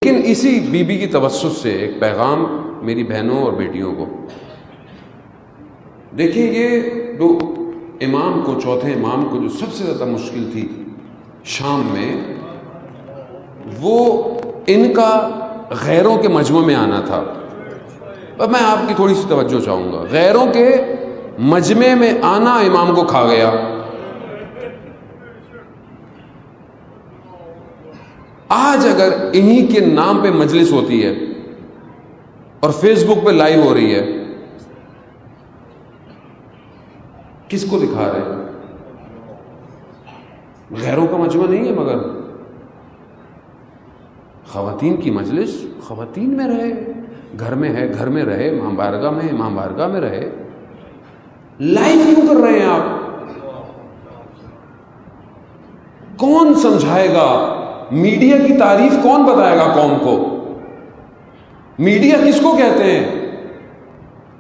लेकिन इसी बीबी की तवस्सुस से एक पैगाम मेरी बहनों और बेटियों को। देखिए, ये जो इमाम को, चौथे इमाम को जो सबसे ज़्यादा मुश्किल थी शाम में, वो इनका गैरों के मजमे में आना था। अब मैं आपकी थोड़ी सी तवज्जो चाहूँगा। गैरों के मजमे में आना इमाम को खा गया। आज अगर इन्हीं के नाम पे मजलिस होती है और फेसबुक पे लाइव हो रही है, किसको दिखा रहे हैं? गैरों का मजमा नहीं है, मगर खवातीन की मजलिस खवातीन में रहे, घर में है, घर में रहे, मां बारगाह में है, मां बारगाह में रहे। लाइव क्यों कर रहे हैं आप? कौन समझाएगा? मीडिया की तारीफ कौन बताएगा कौम को? मीडिया किसको कहते हैं?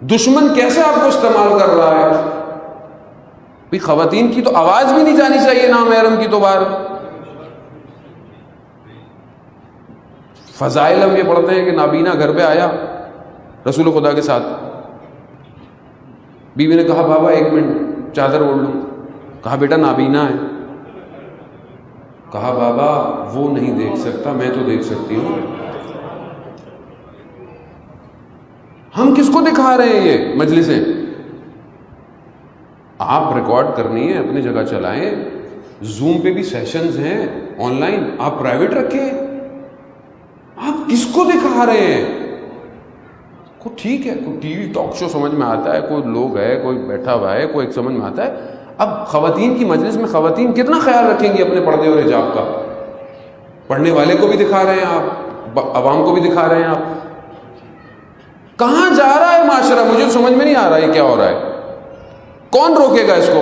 दुश्मन कैसे आपको इस्तेमाल कर रहा है? भाई, खवातीन की तो आवाज भी नहीं जानी चाहिए नामहरम की तो बाहर। फजाइल हम ये पढ़ते हैं कि नाबीना घर पे आया रसूल खुदा के साथ। बीवी ने कहा, बाबा एक मिनट चादर ओढ़ लूं। कहा, बेटा नाबीना है। कहा, बाबा वो नहीं देख सकता, मैं तो देख सकती हूं। हम किसको दिखा रहे हैं ये मजलिसें? आप रिकॉर्ड करनी है, अपनी जगह चलाएं। जूम पे भी सेशंस हैं ऑनलाइन, आप प्राइवेट रखें। आप किसको दिखा रहे हैं? को ठीक है, कोई टीवी टॉक शो समझ में आता है, कोई लोग है, कोई बैठा हुआ है, कोई एक समझ में आता है। अब खवातीन की मजलिस में खवातीन कितना ख्याल रखेंगी अपने पर्दे और हिजाब का? पढ़ने वाले को भी दिखा रहे हैं आप, अवाम को भी दिखा रहे हैं आप। कहां जा रहा है माशरा? मुझे समझ में नहीं आ रहा है क्या हो रहा है। कौन रोकेगा इसको?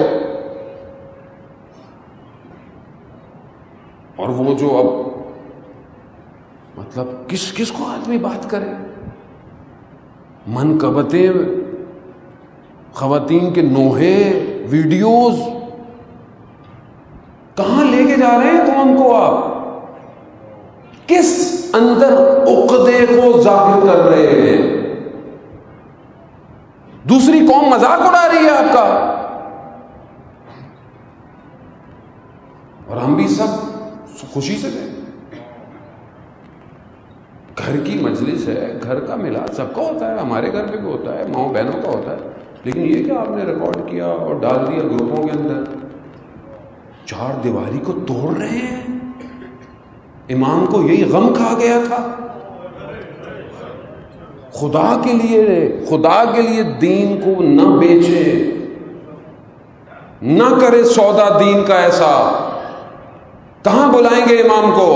और वो जो अब मतलब किसको आदमी बात करे? मनकबतें, खवातीन के नोहे, वीडियोस, कहां लेके जा रहे हैं कौम को आप? किस अंदर उक़दे को जाहिर कर रहे हैं? दूसरी कौम मजाक उड़ा रही है आपका, और हम भी सब खुशी से गए। घर की मजलिस है, घर का मिलाद सबका होता है, हमारे घर पे भी होता है, माओ बहनों का होता है। लेकिन ये क्या आपने रिकॉर्ड किया और डाल दिया ग्रुपों के अंदर? चार दीवारी को तोड़ रहे हैं। इमाम को यही गम खा गया था। खुदा के लिए दीन को न बेचे, न करे सौदा दीन का ऐसा। कहां बुलाएंगे इमाम को?